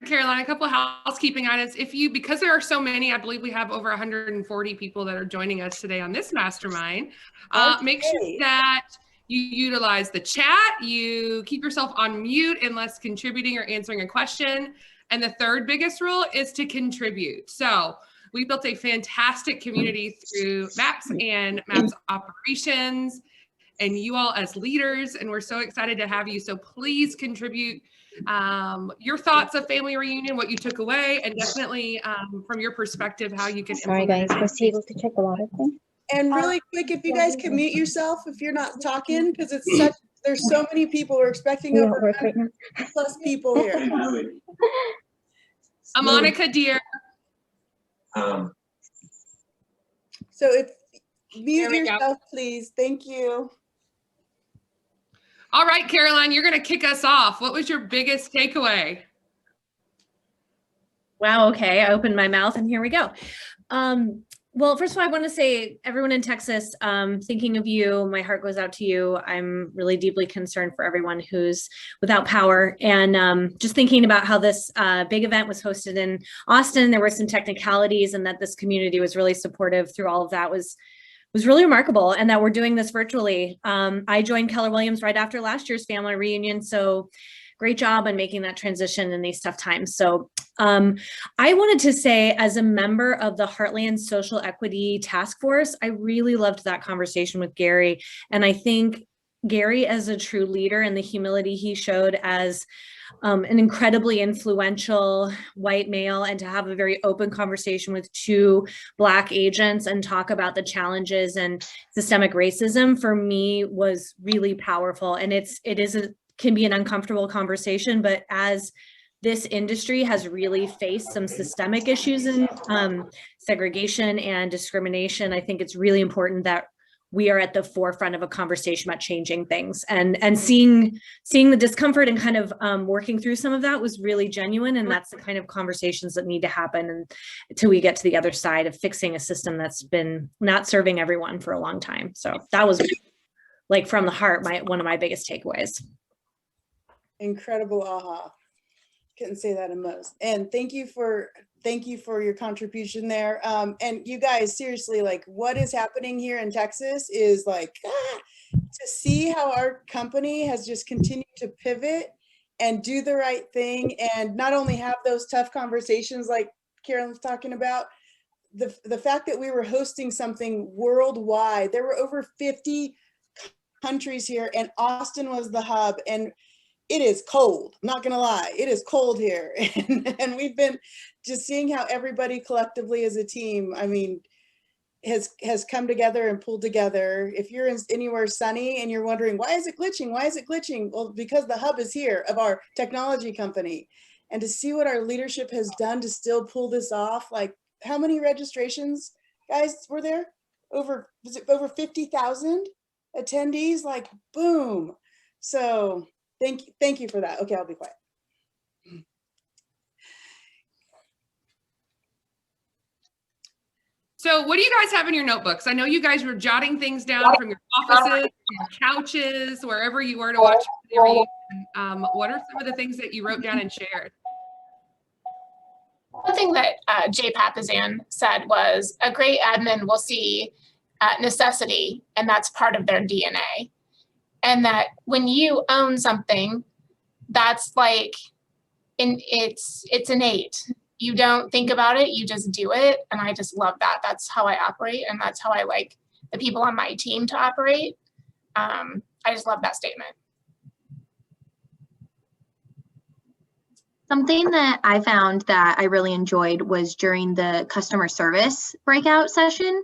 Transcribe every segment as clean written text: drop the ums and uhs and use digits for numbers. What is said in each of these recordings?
Caroline, a couple of housekeeping items. Because there are so many, I believe we have over 140 people that are joining us today on this mastermind. Make sure that you utilize the chat. You keep yourself on mute unless contributing or answering a question. And the third biggest rule is to contribute. So we built a fantastic community through MAPS and MAPS operations and you all as leaders. And we're so excited to have you. So please contribute your thoughts of family reunion, what you took away, and definitely from your perspective, how you can implement it. Was he able to check the water thing? And really quick, if you guys can mute yourself if you're not talking, because there's so many people. We're expecting over 100 plus people here. Monica, dear. So if mute yourself, please. Thank you. All right, Caroline, you're going to kick us off. What was your biggest takeaway? Wow. Okay. I opened my mouth and here we go. Well, first of all, I want to say everyone in Texas, thinking of you, my heart goes out to you. I'm really deeply concerned for everyone who's without power. And just thinking about how this big event was hosted in Austin, there were some technicalities and that this community was really supportive through all of that was really remarkable, and that we're doing this virtually. I joined Keller Williams right after last year's family reunion. So great job on making that transition in these tough times. So I wanted to say, as a member of the Heartland Social Equity Task Force, I really loved that conversation with Gary. And I think Gary, as a true leader, and the humility he showed as an incredibly influential white male, and to have a very open conversation with two Black agents and talk about the challenges and systemic racism, for me was really powerful. And can be an uncomfortable conversation, but as this industry has really faced some systemic issues in segregation and discrimination, I think it's really important that we are at the forefront of a conversation about changing things, and seeing the discomfort and kind of working through some of that was really genuine. And that's the kind of conversations that need to happen until we get to the other side of fixing a system that's been not serving everyone for a long time. So that was, like, from the heart, one of my biggest takeaways. Incredible aha. Couldn't say that in most. And thank you for your contribution there. And you guys, seriously, like, what is happening here in Texas is like, to see how our company has just continued to pivot and do the right thing, and not only have those tough conversations like Carolyn was talking about, the fact that we were hosting something worldwide. There were over 50 countries here, and Austin was the hub. And it is cold, I'm not gonna lie, it is cold here. And we've been just seeing how everybody collectively as a team, I mean, has come together and pulled together. If you're anywhere sunny and you're wondering, why is it glitching? Why is it glitching? Well, because the hub is here of our technology company. And to see what our leadership has done to still pull this off, like, how many registrations, guys, were there? Was it over 50,000 attendees? Like, boom. So Thank you for that. Okay, I'll be quiet. So what do you guys have in your notebooks? I know you guys were jotting things down from your offices, your couches, wherever you were to watch the reunion. What are some of the things that you wrote down and shared? One thing that Jay Pathizan said was, a great admin will see necessity, and that's part of their DNA. And that when you own something, that's like, it's innate. You don't think about it, you just do it. And I just love that. That's how I operate. And that's how I like the people on my team to operate. I just love that statement. Something that I found that I really enjoyed was during the customer service breakout session,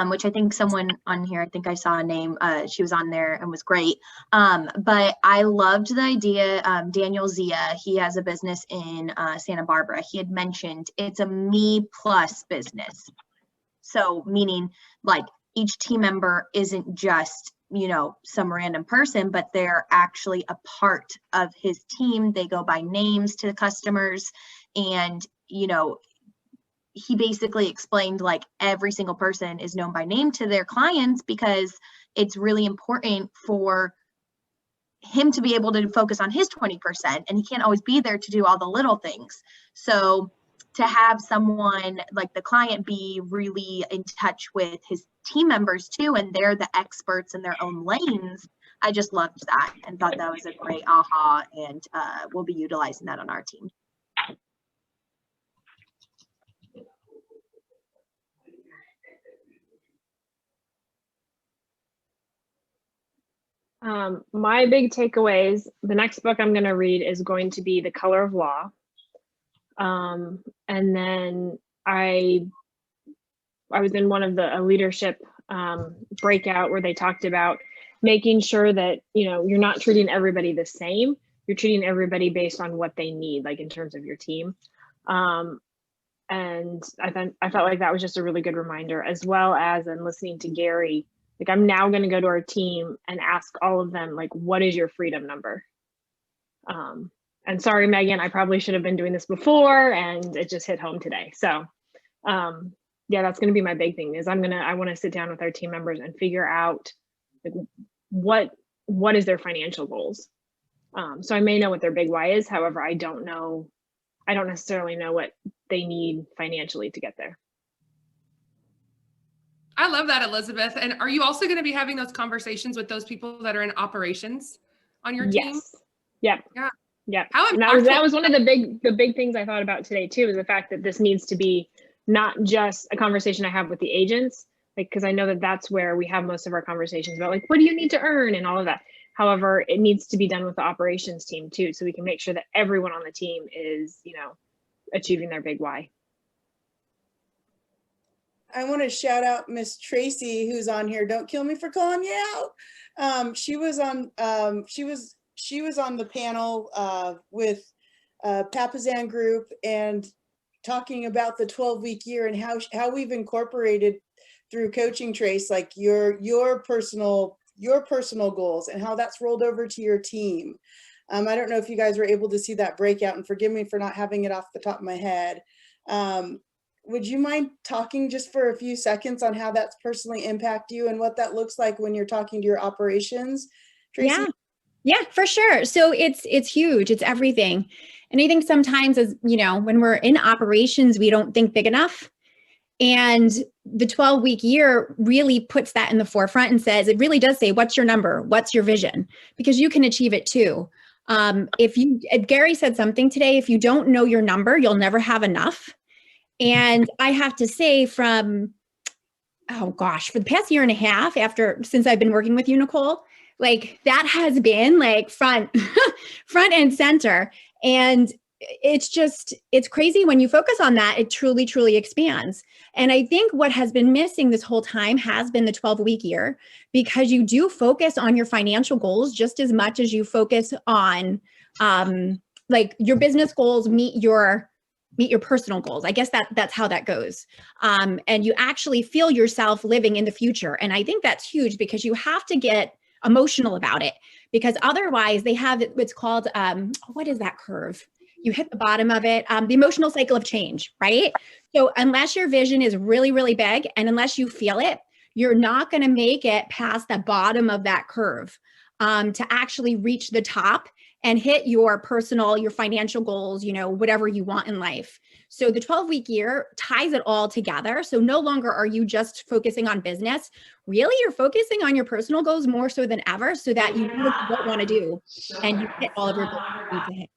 which I think someone on here, I think I saw a name, she was on there and was great. But I loved the idea, Daniel Zia, he has a business in Santa Barbara. He had mentioned it's a me plus business. So meaning, like, each team member isn't just, you know, some random person, but they're actually a part of his team. They go by names to the customers, and, you know, he basically explained, like, every single person is known by name to their clients, because it's really important for him to be able to focus on his 20%, and he can't always be there to do all the little things. So to have someone like the client be really in touch with his team members too, and they're the experts in their own lanes, I just loved that and thought that was a great aha, and we'll be utilizing that on our team. My big takeaways, the next book I'm going to read is going to be The Color of Law. And then I was in one of the leadership breakout where they talked about making sure that, you know, you're not treating everybody the same. You're treating everybody based on what they need, like in terms of your team. And I felt like that was just a really good reminder, as well as in listening to Gary. Like, I'm now going to go to our team and ask all of them, like, what is your freedom number? And sorry, Megan, I probably should have been doing this before, and it just hit home today. So yeah, that's going to be my big thing, is I want to sit down with our team members and figure out, like, what is their financial goals. So I may know what their big why is. However, I don't necessarily know what they need financially to get there. I love that, Elizabeth. And are you also going to be having those conversations with those people that are in operations on your team? Yes. Yep. Yeah. Yep. How And that was one of the big things I thought about today too, is the fact that this needs to be not just a conversation I have with the agents, like, because I know that that's where we have most of our conversations about, like, what do you need to earn and all of that. However, it needs to be done with the operations team too, so we can make sure that everyone on the team is, you know, achieving their big why. I want to shout out Miss Tracy, who's on here. Don't kill me for calling you out. She was on the panel with Papasan Group, and talking about the 12-week year and how we've incorporated through Coaching Trace, like your personal goals and how that's rolled over to your team. I don't know if you guys were able to see that breakout, and forgive me for not having it off the top of my head. Would you mind talking just for a few seconds on how that's personally impact you and what that looks like when you're talking to your operations, Tracy? Yeah, for sure. So it's huge. It's everything. And I think sometimes, as you know, when we're in operations, we don't think big enough. And the 12-week year really puts that in the forefront and says, it really does say, what's your number? What's your vision? Because you can achieve it too. If Gary said something today, if you don't know your number, you'll never have enough. And I have to say, for the past year and a half since I've been working with you, Nicole, like, that has been like front and center. And it's crazy when you focus on that, it truly, truly expands. And I think what has been missing this whole time has been the 12-week year, because you do focus on your financial goals just as much as you focus on like your business goals meet your personal goals. I guess that's how that goes. And you actually feel yourself living in the future. And I think that's huge, because you have to get emotional about it, because otherwise they have what's called, what is that curve? You hit the bottom of it, the emotional cycle of change, right? So unless your vision is really, really big, and unless you feel it, you're not going to make it past the bottom of that curve to actually reach the top and hit your personal, your financial goals, you know, whatever you want in life. So the 12-week year ties it all together. So no longer are you just focusing on business. Really, you're focusing on your personal goals more so than ever, so that you know what you don't want to do and you hit all of your goals you need to hit.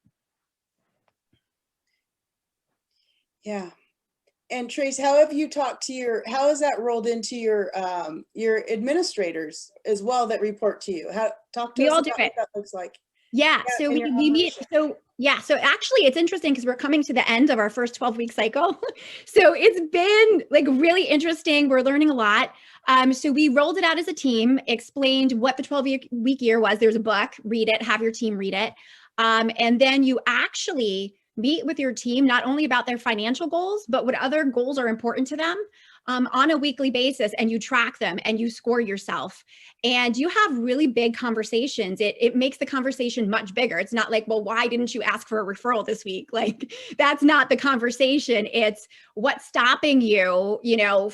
Yeah. And Trace, how have you talked to how has that rolled into your administrators as well that report to you? Talk to us about what that looks like. Yeah, so we meet, so actually it's interesting because we're coming to the end of our first 12-week cycle. So it's been like really interesting. We're learning a lot. So we rolled it out as a team, explained what the 12-week year was. There's a book, read it, have your team read it. And then you actually meet with your team, not only about their financial goals, but what other goals are important to them on a weekly basis, and you track them and you score yourself and you have really big conversations. It makes the conversation much bigger. It's not like, well, why didn't you ask for a referral this week? Like, that's not the conversation. It's what's stopping you,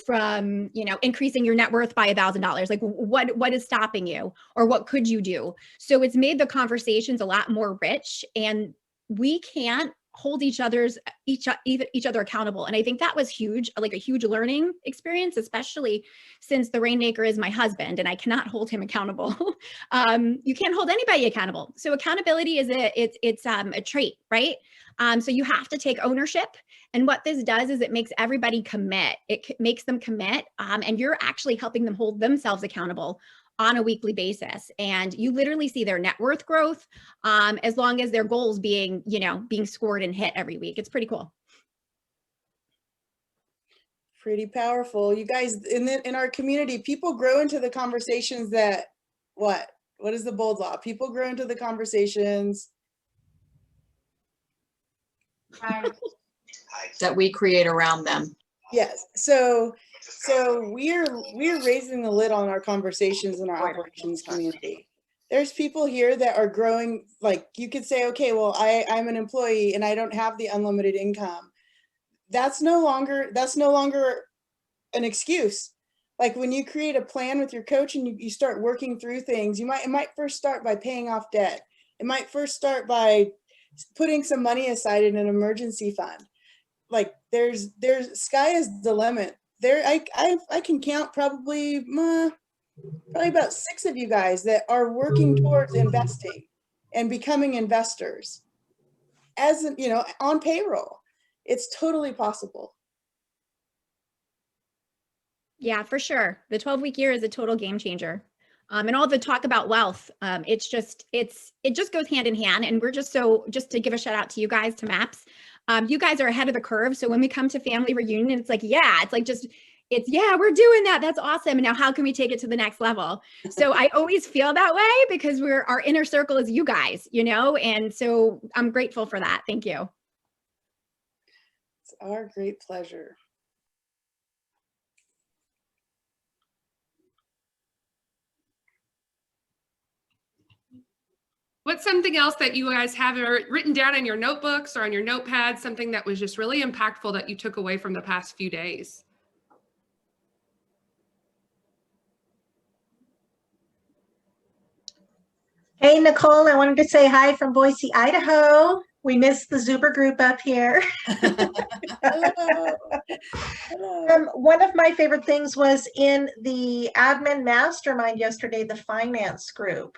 from, increasing your net worth by $1,000. Like, what is stopping you, or what could you do? So it's made the conversations a lot more rich, and we can't hold each other accountable. And I think that was huge, like a huge learning experience, especially since the Rainmaker is my husband and I cannot hold him accountable. You can't hold anybody accountable. So accountability is a trait, right? So you have to take ownership. And what this does is it makes everybody commit. It makes them commit. And you're actually helping them hold themselves accountable on a weekly basis. And you literally see their net worth growth as long as their goals being scored and hit every week. It's pretty cool. Pretty powerful. You guys, in our community, people grow into the conversations that, what is the bold law? People grow into the conversations that we create around them. Yes. So we're raising the lid on our conversations in our operations community. There's people here that are growing, like you could say, okay, well, I'm an employee and I don't have the unlimited income. That's no longer an excuse. Like when you create a plan with your coach and you start working through things, it might first start by paying off debt. It might first start by putting some money aside in an emergency fund. Like there's sky is the limit. There, I can count probably about 6 of you guys that are working towards investing and becoming investors as on payroll. It's totally possible. Yeah, for sure. The 12-week year is a total game changer. And all the talk about wealth, it just goes hand in hand. And we're just to give a shout out to you guys, to MAPS. You guys are ahead of the curve. So when we come to family reunion, it's like, we're doing that. That's awesome. And now how can we take it to the next level? So I always feel that way because our inner circle is you guys, and so I'm grateful for that. Thank you. It's our great pleasure. What's something else that you guys have written down in your notebooks or on your notepad, something that was just really impactful that you took away from the past few days? Hey, Nicole, I wanted to say hi from Boise, Idaho. We missed the Zuber group up here. Hello. Hello. One of my favorite things was in the admin mastermind yesterday, the finance group,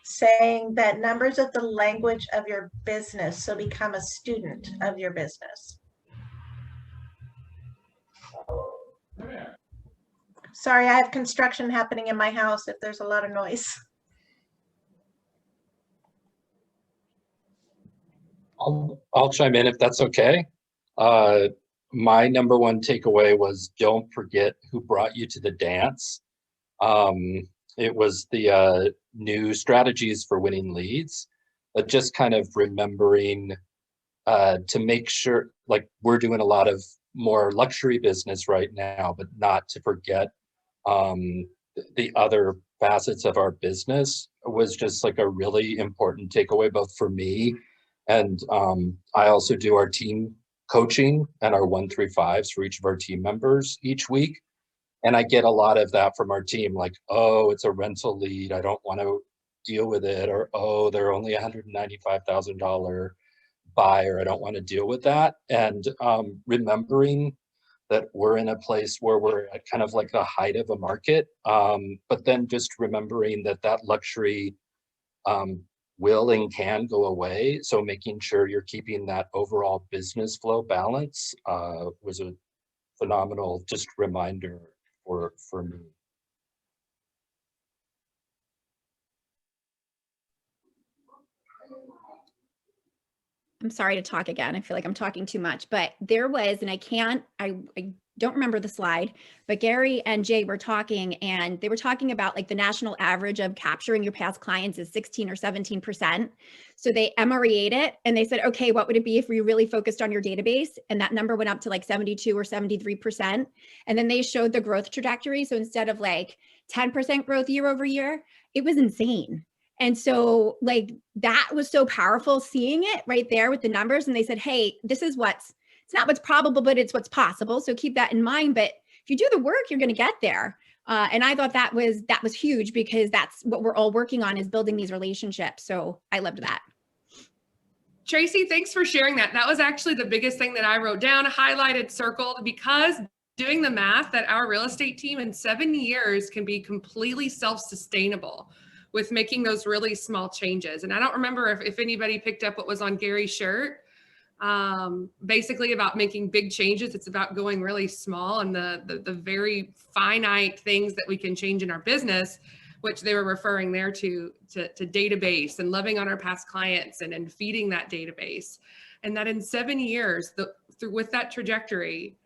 saying that numbers are the language of your business, so become a student of your business. Sorry, I have construction happening in my house if there's a lot of noise. I'll chime in if that's okay. My number one takeaway was don't forget who brought you to the dance. It was the new strategies for winning leads, but just kind of remembering to make sure, like we're doing a lot of more luxury business right now, but not to forget the other facets of our business was just like a really important takeaway, both for me and I also do our team coaching and our 1-3-5s for each of our team members each week. And I get a lot of that from our team, like, oh, it's a rental lead, I don't want to deal with it, or oh, they're only $195,000 buyer, I don't want to deal with that. And remembering that we're in a place where we're at kind of like the height of a market, but then just remembering that luxury will and can go away. So making sure you're keeping that overall business flow balance was a phenomenal just reminder for me. I'm sorry to talk again. I feel like I'm talking too much, but there was, and I don't remember the slide, but Gary and Jay were talking, and they were talking about like the national average of capturing your past clients is 16 or 17%. So they MRE'd it and they said, okay, what would it be if we really focused on your database? And that number went up to like 72 or 73%. And then they showed the growth trajectory. So instead of like 10% growth year over year, it was insane. And so like that was so powerful seeing it right there with the numbers. And they said, hey, this is it's not what's probable, but it's what's possible. So keep that in mind. But if you do the work, you're going to get there. And I thought that was huge because that's what we're all working on, is building these relationships. So I loved that. Tracy, thanks for sharing that. That was actually the biggest thing that I wrote down, highlighted, circled, because doing the math that our real estate team in 7 years can be completely self-sustainable with making those really small changes. And I don't remember if anybody picked up what was on Gary's shirt. Basically about making big changes. It's about going really small and the very finite things that we can change in our business, which they were referring there to database and loving on our past clients and feeding that database. And that in 7 years, with that trajectory,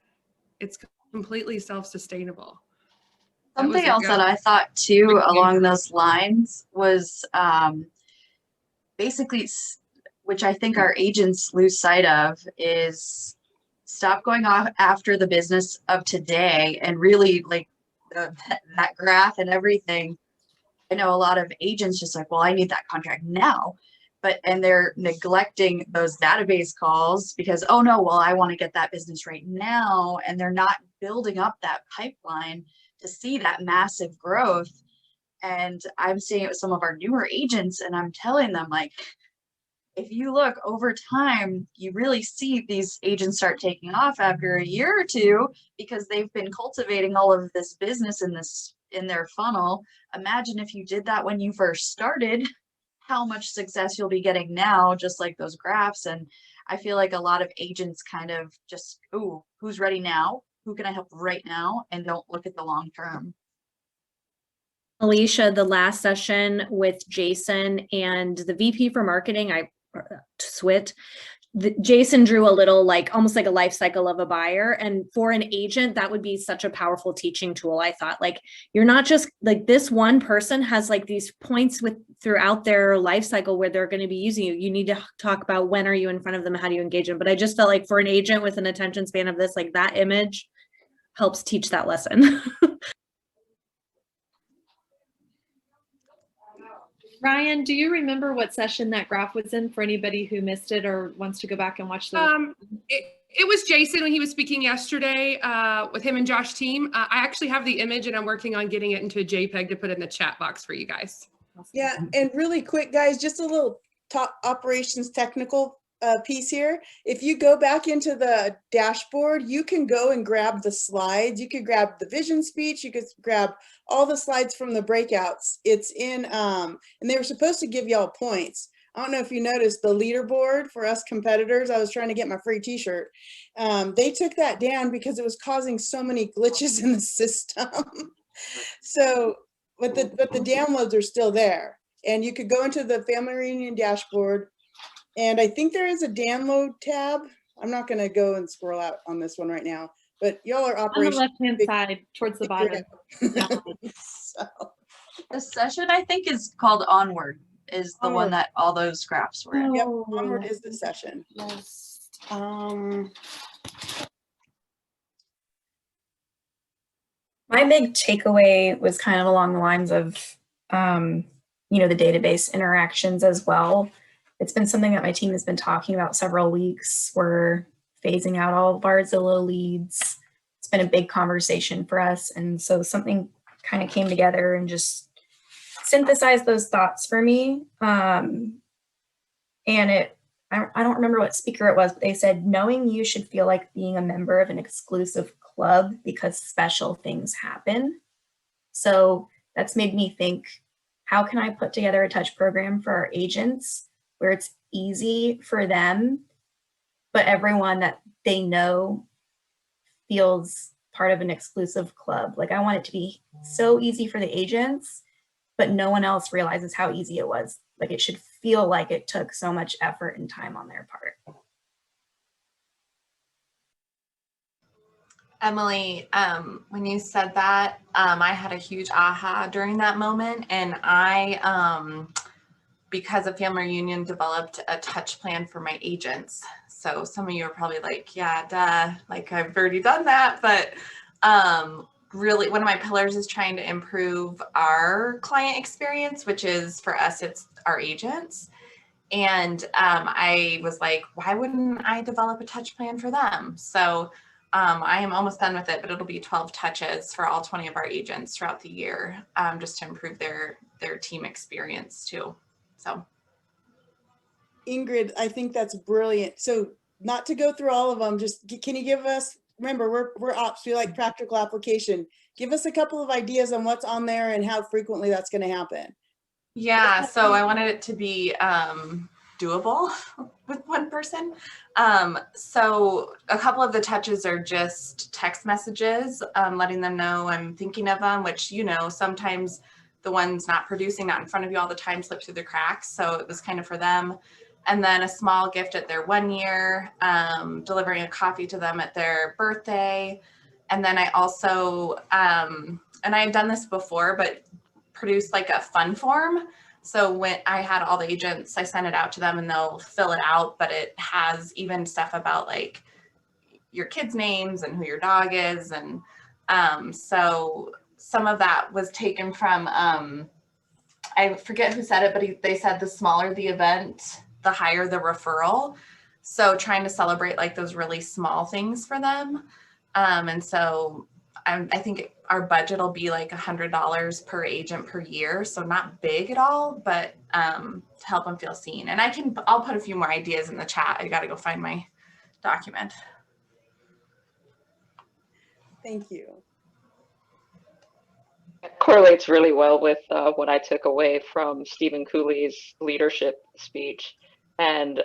it's completely self-sustainable. Something else that I thought too along those lines was basically, which I think our agents lose sight of, is stop going off after the business of today and really like that graph and everything. I know a lot of agents just like, well, I need that contract now, and they're neglecting those database calls because, oh no, well, I want to get that business right now. And they're not building up that pipeline to see that massive growth. And I'm seeing it with some of our newer agents, and I'm telling them, like, if you look over time, you really see these agents start taking off after a year or two because they've been cultivating all of this business in their funnel. Imagine if you did that when you first started, how much success you'll be getting now, just like those graphs. And I feel like a lot of agents kind of just, ooh, who's ready now? Who can I help right now? And don't look at the long term. Alicia, the last session with Jason and the VP for marketing, Jason drew a little like almost like a life cycle of a buyer. And for an agent, that would be such a powerful teaching tool. I thought, like, you're not just like, this one person has like these points throughout their life cycle where they're going to be using you. You need to talk about when are you in front of them, how do you engage them. But I just felt like for an agent with an attention span of this, like that image helps teach that lesson. Ryan, do you remember what session that graph was in for anybody who missed it or wants to go back and watch the? It was Jason when he was speaking yesterday with him and Josh team. I actually have the image and I'm working on getting it into a JPEG to put in the chat box for you guys. Yeah, and really quick, guys, just a little top operations technical piece here. If you go back into the dashboard, you can go and grab the slides. You could grab the vision speech. You could grab all the slides from the breakouts. It's in, and they were supposed to give y'all points. I don't know if you noticed the leaderboard for us competitors. I was trying to get my free t-shirt. They took that down because it was causing so many glitches in the system. So, but the downloads are still there. And you could go into the family reunion dashboard. And I think there is a download tab. I'm not going to go and scroll out on this one right now, but y'all are operating on the left-hand side towards the bottom. So. The session I think is called Onward, is the one that all those graphs were in. Yep, Onward is the session. Yes. My big takeaway was kind of along the lines of, you know, the database interactions as well. It's been something that my team has been talking about several weeks. We're phasing out all of our Zillow leads. It's been a big conversation for us. And so something kind of came together and just synthesized those thoughts for me. And I don't remember what speaker it was, but they said, knowing you should feel like being a member of an exclusive club because special things happen. So that's made me think, how can I put together a touch program for our agents where it's easy for them, but everyone that they know feels part of an exclusive club. Like, I want it to be so easy for the agents, but no one else realizes how easy it was. Like, it should feel like it took so much effort and time on their part. Emily, when you said that, I had a huge aha during that moment, and I, because of family reunion, developed a touch plan for my agents. So some of you are probably like, yeah, duh, like I've already done that, but really one of my pillars is trying to improve our client experience, which is for us, it's our agents. And I was like, why wouldn't I develop a touch plan for them? So I am almost done with it, but it'll be 12 touches for all 20 of our agents throughout the year, just to improve their team experience too. So. Ingrid, I think that's brilliant. So not to go through all of them, just can you give us, remember, we're ops, we like practical application. Give us a couple of ideas on what's on there and how frequently that's going to happen. Yeah, so I wanted it to be doable with one person. So a couple of the touches are just text messages, letting them know I'm thinking of them, which, you know, sometimes the ones not producing, not in front of you all the time, slip through the cracks. So it was kind of for them. And then a small gift at their 1 year, delivering a coffee to them at their birthday. And then I also, and I had done this before, but produced like a fun form. So when I had all the agents, I sent it out to them and they'll fill it out, but it has even stuff about like your kids' names and who your dog is. And so some of that was taken from, I forget who said it, but they said the smaller the event, the higher the referral. So trying to celebrate like those really small things for them. And so I think our budget will be like $100 per agent per year. So not big at all, but to help them feel seen. And I'll put a few more ideas in the chat. I got to go find my document. Thank you. It correlates really well with what I took away from Stephen Cooley's leadership speech. And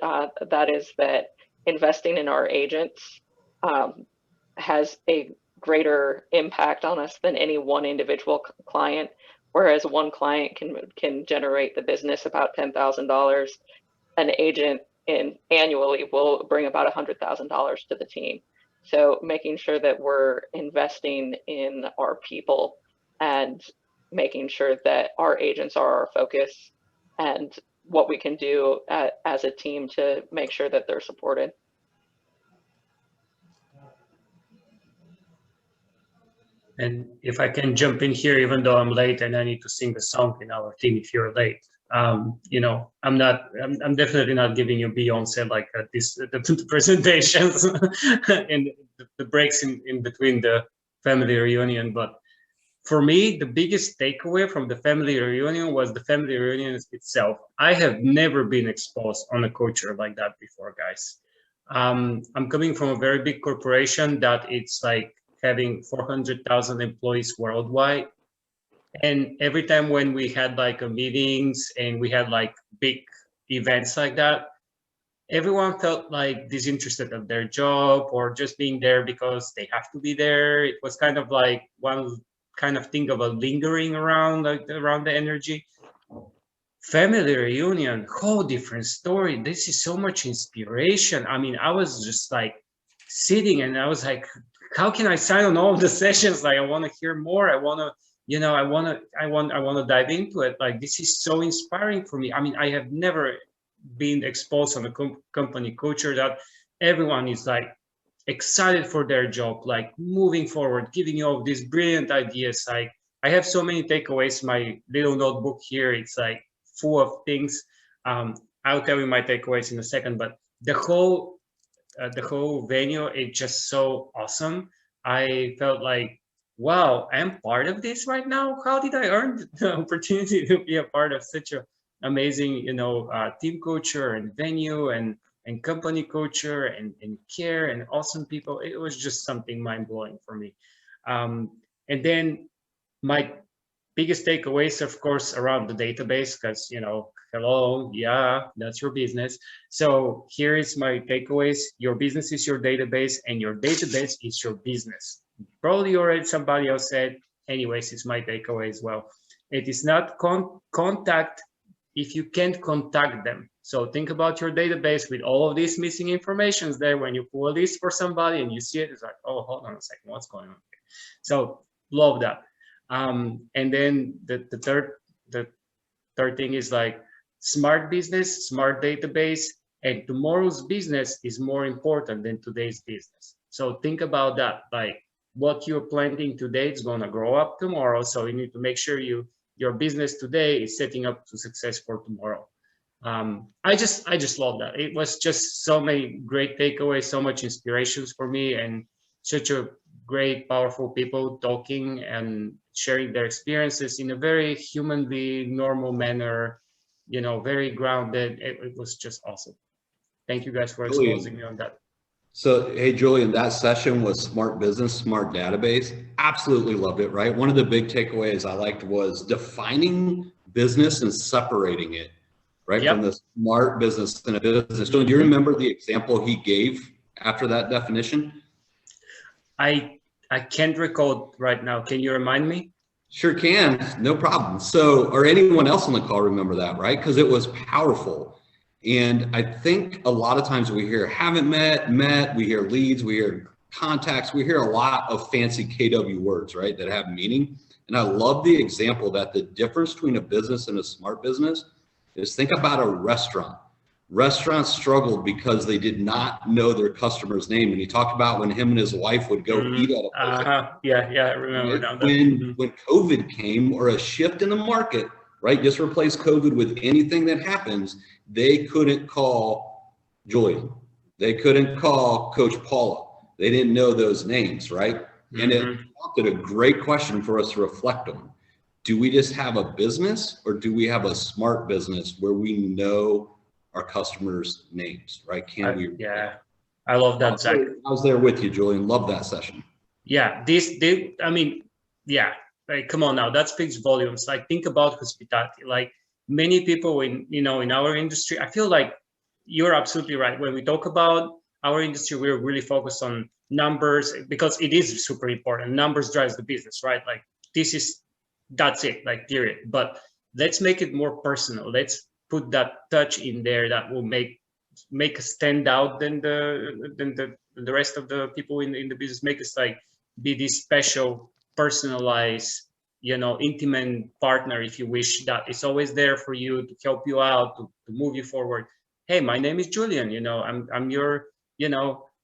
that is that investing in our agents has a greater impact on us than any one individual client. Whereas one client can generate the business about $10,000, an agent annually will bring about $100,000 to the team. So making sure that we're investing in our people and making sure that our agents are our focus and what we can do as a team to make sure that they're supported. And if I can jump in here, even though I'm late and I need to sing a song in our team if you're late, you know, I'm definitely not giving you Beyonce like the presentations and the breaks in between the family reunion. But for me, the biggest takeaway from the family reunion was the family reunion itself. I have never been exposed on a culture like that before, guys. I'm coming from a very big corporation that it's like having 400,000 employees worldwide. And every time when we had like a meetings and we had like big events like that, everyone felt like disinterested of their job or just being there because they have to be there. It was kind of like one kind of thing of a lingering around, like around the energy. Family reunion, whole different story. This is so much inspiration. I mean, I was just like sitting and I was like, how can I sign on all the sessions? Like, I want to hear more. I want to, you know, I want to dive into it. Like, this is so inspiring for me. I mean, I have never been exposed on a company culture that everyone is like excited for their job, like moving forward, giving you all these brilliant ideas. Like, I have so many takeaways. My little notebook here, it's like full of things. I'll tell you my takeaways in a second, but the whole venue is just so awesome. I felt like, wow, I'm part of this right now. How did I earn the opportunity to be a part of such an amazing, you know, team culture and venue and company culture and care and awesome people? It was just something mind-blowing for me. And then my biggest takeaways, of course, around the database, because, you know, hello, yeah, that's your business. So here is my takeaways. Your business is your database and your database is your business. Probably already somebody else said, anyways, it's my takeaway as well. It is not contact if you can't contact them. So think about your database with all of these missing informations there. When you pull a list for somebody and you see it, it's like, oh, hold on a second, what's going on here? So love that. And then the third thing is like smart business, smart database, and tomorrow's business is more important than today's business. So think about that, like what you're planting today is going to grow up tomorrow. So you need to make sure your business today is setting up to success for tomorrow. I just love that. It was just so many great takeaways, so much inspirations for me, and such a great, powerful people talking and sharing their experiences in a very humanly normal manner, you know, very grounded. It was just awesome. Thank you guys for exposing me on that. So, hey, Julian, that session was smart business, smart database. Absolutely loved it, right? One of the big takeaways I liked was defining business and separating it, right? Yep. From the smart business and a business. Do you remember the example he gave after that definition? I can't recall right now. Can you remind me? Sure can, no problem. So, or anyone else on the call remember that, right? Because it was powerful. And I think a lot of times we hear haven't met, we hear leads, we hear contacts, we hear a lot of fancy KW words, right, that have meaning. And I love the example that the difference between a business and a smart business is, think about a restaurant. Restaurants struggled because they did not know their customer's name. And he talked about when him and his wife would go eat at a place. Yeah, I remember now. When COVID came, or a shift in the market, right, just replace COVID with anything that happens, they couldn't call Julian. They couldn't call Coach Paula. They didn't know those names, right? And it prompted a great question for us to reflect on. Do we just have a business, or do we have a smart business where we know our customers' names, right? Can we? Yeah, I love that, Zach. I was there with you, Julian. Love that session. Yeah, like, come on now, that speaks volumes. Like, think about hospitality. Like, many people in our industry, I feel like you're absolutely right. When we talk about our industry, we're really focused on numbers, because it is super important. Numbers drives the business, right? Like, that's it, like, period. But let's make it more personal. Let's put that touch in there that will make us stand out than the rest of the people in the business. Make us like be this special, personalized, intimate partner, if you wish, that is always there for you to help you out, to move you forward. Hey, my name is Julian. I'm your,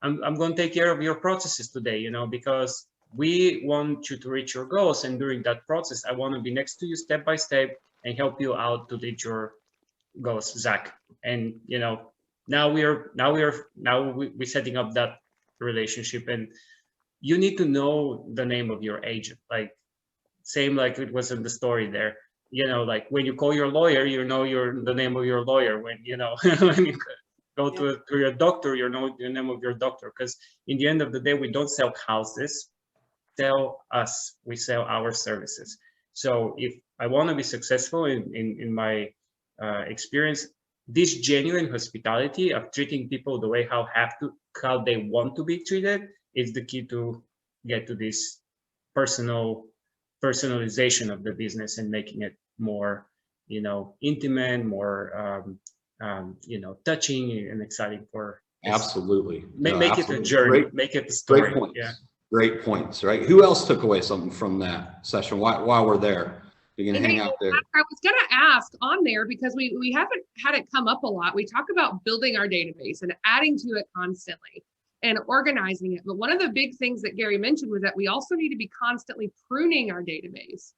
I'm going to take care of your processes today, because we want you to reach your goals. And during that process, I want to be next to you step by step and help you out to reach your goals, Zach. And now we're setting up that relationship, and you need to know the name of your agent. Like, same like it was in the story there. Like, when you call your lawyer, the name of your lawyer. When when you go to your doctor, you know the name of your doctor. Because in the end of the day, we don't sell houses, we sell our services. So if I want to be successful in my experience, this genuine hospitality of treating people the way how they want to be treated is the key to get to this personalization of the business and making it more, intimate, more, touching and exciting for. Absolutely. Make it a journey. Make it a story. Great points. Yeah. Great points. Right. Who else took away something from that session while we're there? You can hang out there. I was going to ask on there, because we haven't had it come up a lot. We talk about building our database and adding to it constantly and organizing it. But one of the big things that Gary mentioned was that we also need to be constantly pruning our database,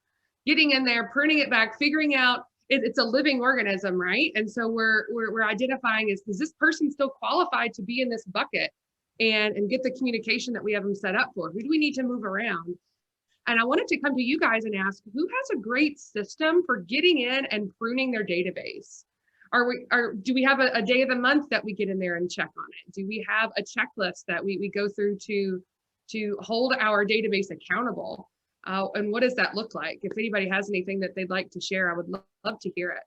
getting in there, pruning it back, figuring out it's a living organism, right? And so we're identifying, is this person still qualified to be in this bucket, and get the communication that we have them set up for? Who do we need to move around? And I wanted to come to you guys and ask, who has a great system for getting in and pruning their database? Do we have a day of the month that we get in there and check on it? Do we have a checklist that we go through to hold our database accountable? And what does that look like? If anybody has anything that they'd like to share, I would love to hear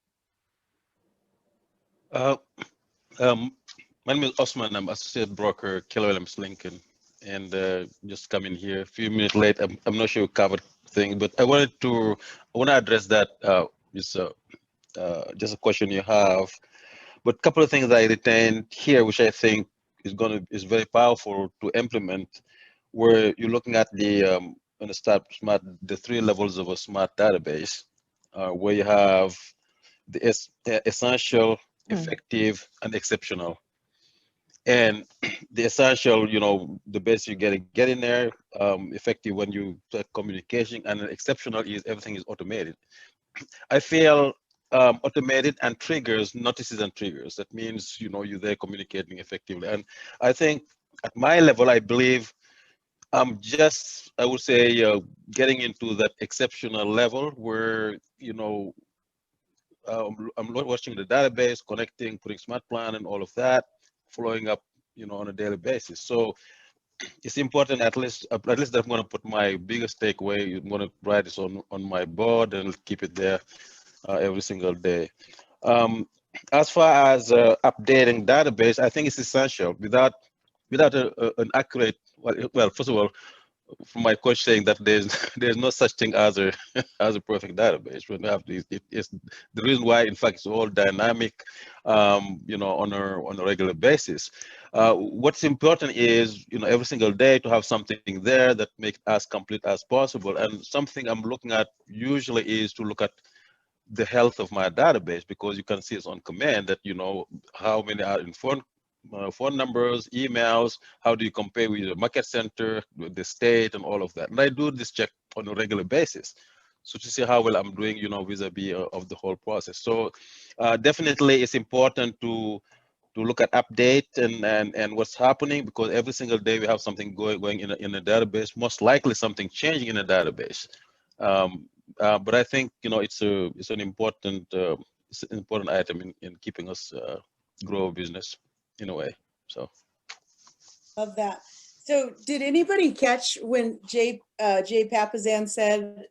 it. My name is Osman. I'm associate broker, Keller Williams Lincoln, and just coming here a few minutes late. I'm not sure we covered things, but I want to address that just a question you have, But a couple of things that I retained here, which I think is very powerful to implement, where you're looking at the the 3 levels of a smart database, where you have the essential, effective, and exceptional. And the essential, the best you get in there, effective when you start communication, and exceptional is everything is automated. I feel automated and triggers, notices and triggers. That means, you're there communicating effectively. And I think at my level, I believe I'm just, I would say, getting into that exceptional level where, I'm watching the database, connecting, putting smart plan and all of that, following up, on a daily basis. So it's important, at least that I'm going to put my biggest takeaway. I'm going to write this on my board and keep it there every single day. As far as updating database, I think it's essential. Without an accurate, well, first of all, from my coach saying that there's no such thing as a perfect database. We have it's the reason why, in fact, it's all dynamic, on a regular basis. What's important is, every single day to have something there that makes it as complete as possible. And something I'm looking at usually is to look at the health of my database, because you can see it's on command that, how many are in phone numbers, emails, how do you compare with the market center, with the state, and all of that. And I do this check on a regular basis, so to see how well I'm doing, vis-a-vis of the whole process. So definitely it's important to look at update and what's happening, because every single day we have something going in a database, most likely something changing in a database. But I think, it's an important item in keeping us grow a business in a way. So love that. So did anybody catch when Jay Papasan said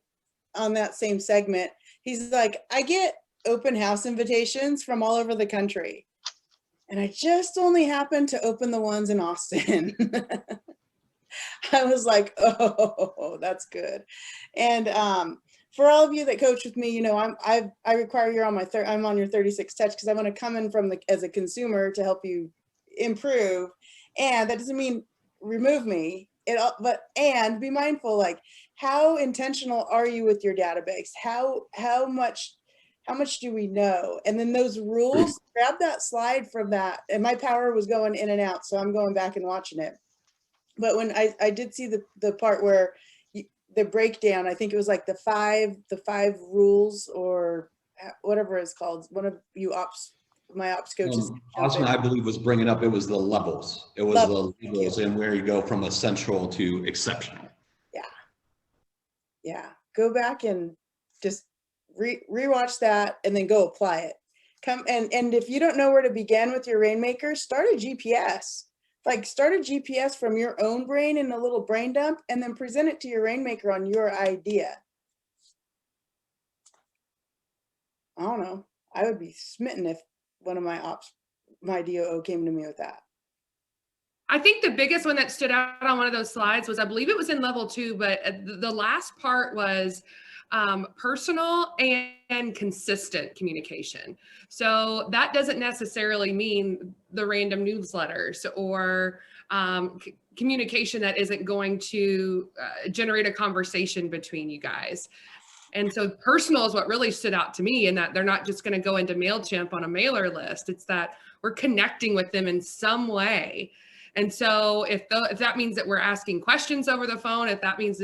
on that same segment, he's like, I get open house invitations from all over the country, and I just only happened to open the ones in Austin. I was like, oh, that's good. And for all of you that coach with me, I require you're on I'm on your 36 touch, because I want to come in as a consumer to help you improve. And that doesn't mean remove me, and be mindful, like, how intentional are you with your database? How much do we know? And then those rules, grab that slide from that. And my power was going in and out, so I'm going back and watching it. But when I did see the part where the breakdown, I think it was like the five rules, or whatever it's called. One of you my ops coaches. Osman, I believe, was bringing up, it was the levels. It was the levels and where you go from essential to exceptional. Yeah. Go back and just rewatch that, and then go apply it. And if you don't know where to begin with your Rainmaker, start a GPS. Like, start a GPS from your own brain in a little brain dump, and then present it to your Rainmaker on your idea. I don't know. I would be smitten if one of my DOO came to me with that. I think the biggest one that stood out on one of those slides was, I believe it was in level 2, but the last part was personal and consistent communication. So that doesn't necessarily mean the random newsletters or communication that isn't going to generate a conversation between you guys. And so personal is what really stood out to me, in that they're not just going to go into MailChimp on a mailer list. It's that we're connecting with them in some way. And so if that means that we're asking questions over the phone, if that means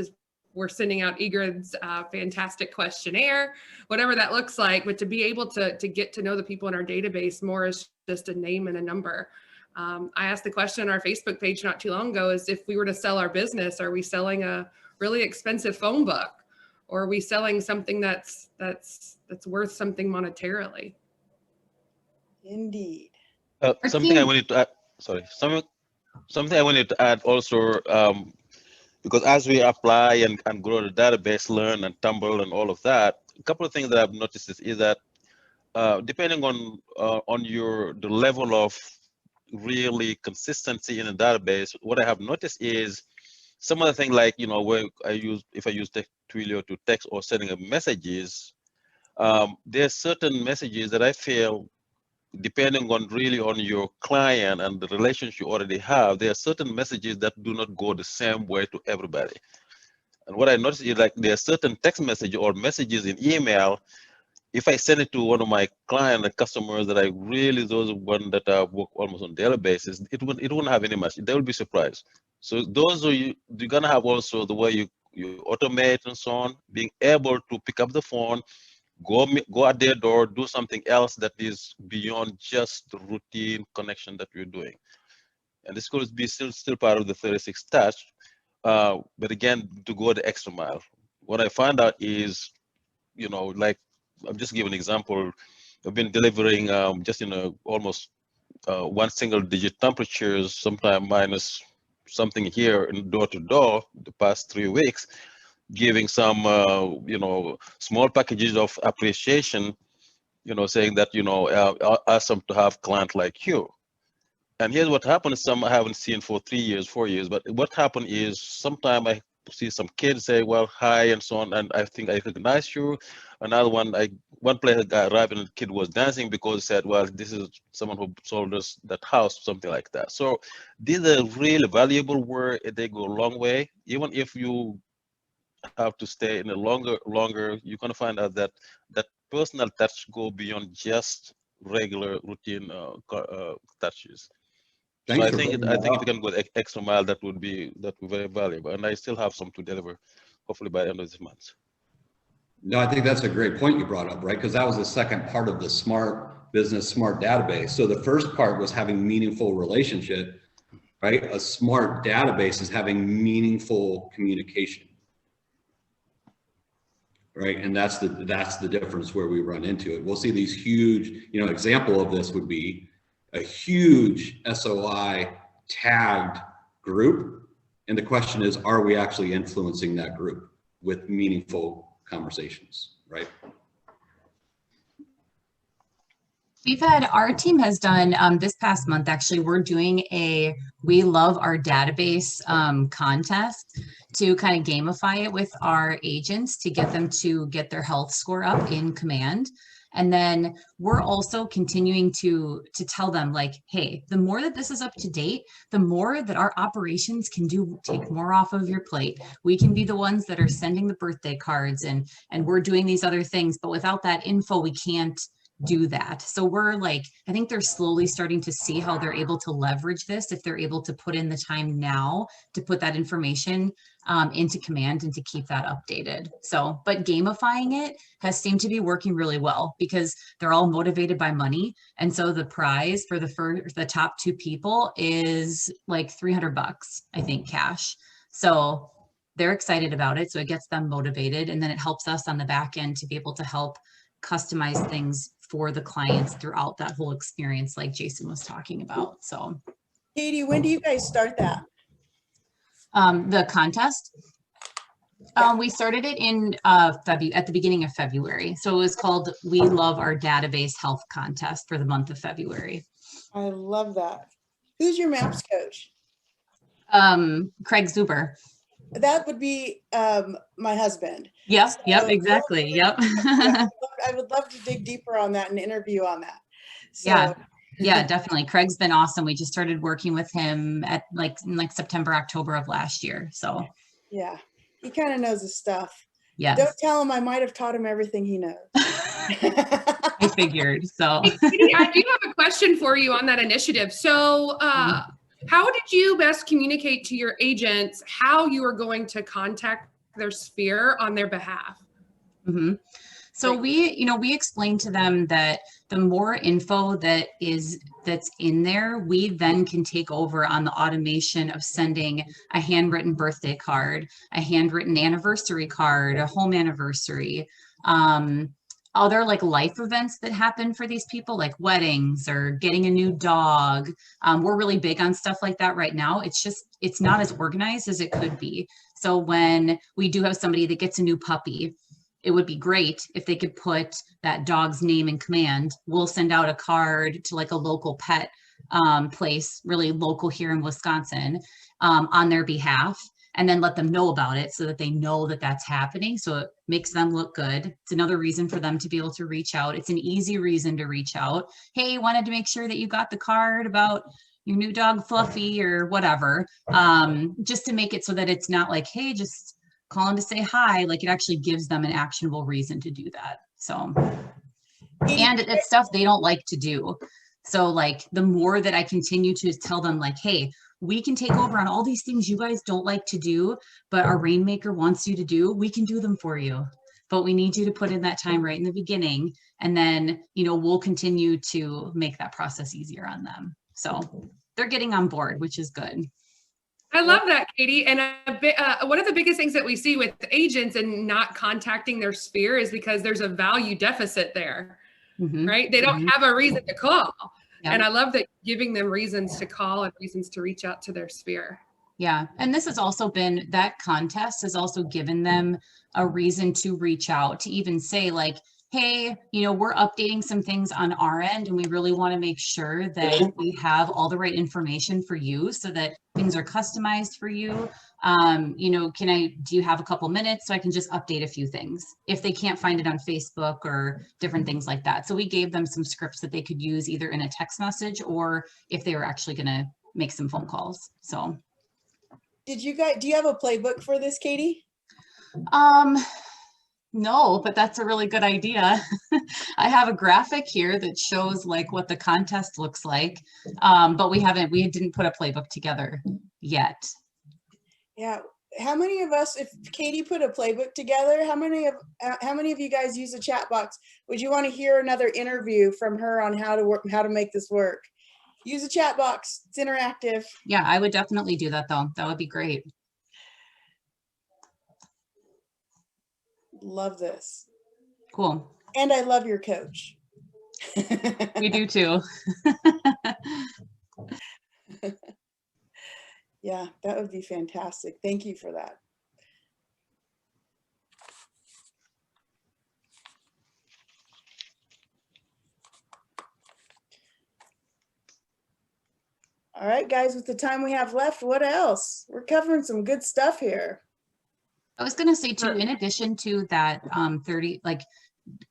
we're sending out Egrid's fantastic questionnaire, whatever that looks like, but to be able to get to know the people in our database more as just a name and a number. I asked the question on our Facebook page not too long ago, is if we were to sell our business, are we selling a really expensive phone book? Or are we selling something that's worth something monetarily? Indeed. Something I wanted to add, something I wanted to add also, because as we apply and grow the database, learn and tumble and all of that, a couple of things that I've noticed is that depending on the level of really consistency in a database, what I have noticed is some of the things, like, where if I use Twilio to text or sending up messages, there's certain messages that I feel depending on really on your client and the relationship you already have, there are certain messages that do not go the same way to everybody. And what I noticed is like there are certain text messages or messages in email. If I send it to one of my clients and customers that I really, those one that I work almost on a daily basis, it won't have any message. They will be surprised. So those are you're gonna have also the way you automate and so on, being able to pick up the phone, go at their door, do something else that is beyond just the routine connection that we're doing. And this could be still part of the 36 touch, but again, to go the extra mile. What I found out is, you know, like, I'll just give an example. I've been delivering just almost one single digit temperatures, sometimes minus something here in door to door the past 3 weeks, giving some small packages of appreciation, saying that awesome to have client like you. And here's what happened. Some I haven't seen for 3 years, 4 years, but what happened is sometimes I see some kids say, well, hi, and so on, and I think I recognize you. Another one, one place I arrived and the kid was dancing because he said, well, this is someone who sold us that house, something like that. So these are really valuable where they go a long way. Even if you have to stay in a longer, you're gonna find out that that personal touch go beyond just regular routine touches. Thanks so I think if you up. can go the extra mile, that would be very valuable. And I still have some to deliver, hopefully by the end of this month. No, I think that's a great point you brought up, right? Because that was the second part of the smart business, smart database. So the first part was having meaningful relationship, right? A smart database is having meaningful communication, right? And that's the difference where we run into it. We'll see these huge, example of this would be a huge SOI tagged group. And the question is, are we actually influencing that group with meaningful conversations, right? Our team has done this past month, actually, we're doing a We Love Our Database contest to kind of gamify it with our agents to get them to get their health score up in Command. And then we're also continuing to tell them, like, hey, the more that this is up to date, the more that our operations can take more off of your plate. We can be the ones that are sending the birthday cards and we're doing these other things, but without that info, we can't do that. So we're like, I think they're slowly starting to see how they're able to leverage this if they're able to put in the time now to put that information into Command and to keep that updated. So, but gamifying it has seemed to be working really well because they're all motivated by money. And so the prize for the top 2 people is like $300, I think, cash. So they're excited about it. So it gets them motivated. And then it helps us on the back end to be able to help customize things for the clients throughout that whole experience, like Jason was talking about. So Katie, when do you guys start that? The contest? We started it in at the beginning of February. So it was called We Love Our Database Health Contest for the month of February. I love that. Who's your MAPS coach? Craig Zuber. That would be my husband. Yep, so yep, exactly. Yep. I would love to dig deeper on that and interview on that. So. Yeah, definitely. Craig's been awesome. We just started working with him at in September, October of last year. So yeah, he kind of knows his stuff. Yeah. Don't tell him I might have taught him everything he knows. I figured. So Katie, I do have a question for you on that initiative. So how did you best communicate to your agents how you are going to contact their sphere on their behalf? Mm-hmm. So we explained to them that the more info that's in there, we then can take over on the automation of sending a handwritten birthday card, a handwritten anniversary card, a home anniversary, other like life events that happen for these people, like weddings or getting a new dog. We're really big on stuff like that right now. It's not as organized as it could be. So when we do have somebody that gets a new puppy, it would be great if they could put that dog's name in Command. We'll send out a card to like a local pet place, really local here in Wisconsin, on their behalf. and then let them know about it so that they know that that's happening. So it makes them look good. It's another reason for them to be able to reach out. It's an easy reason to reach out. Hey, wanted to make sure that you got the card about your new dog Fluffy or whatever, just to make it so that it's not like, hey, just calling to say hi. Like, it actually gives them an actionable reason to do that. So, and it's stuff they don't like to do. So like, the more that I continue to tell them like, hey, we can take over on all these things you guys don't like to do, but our Rainmaker wants you to do, we can do them for you. But we need you to put in that time right in the beginning. And then, you know, we'll continue to make that process easier on them. So they're getting on board, which is good. I love that, Katie. And one of the biggest things that we see with agents and not contacting their sphere is because there's a value deficit there, right? They don't have a reason to call. Yep. And I love that giving them reasons to call and reasons to reach out to their sphere. Yeah. And this has also been, that contest has also given them a reason to reach out, to even say like, hey, you know, we're updating some things on our end and we really want to make sure that we have all the right information for you so that things are customized for you. You know, do you have a couple minutes so I can just update a few things if they can't find it on Facebook or different things like that. So we gave them some scripts that they could use either in a text message or if they were actually going to make some phone calls. So do you have a playbook for this, Katie? No, but that's a really good idea. I have a graphic here that shows like what the contest looks like, but we didn't put a playbook together yet. Yeah. How many of us, if Katie put a playbook together, how many of you guys use a chat box? Would you want to hear another interview from her on how to make this work? Use a chat box. It's interactive. Yeah, I would definitely do that though. That would be great. Love this. Cool. And I love your coach. We do too. Yeah, that would be fantastic. Thank you for that. All right, guys, with the time we have left, what else? We're covering some good stuff here. I was going to say too, in addition to that 30, like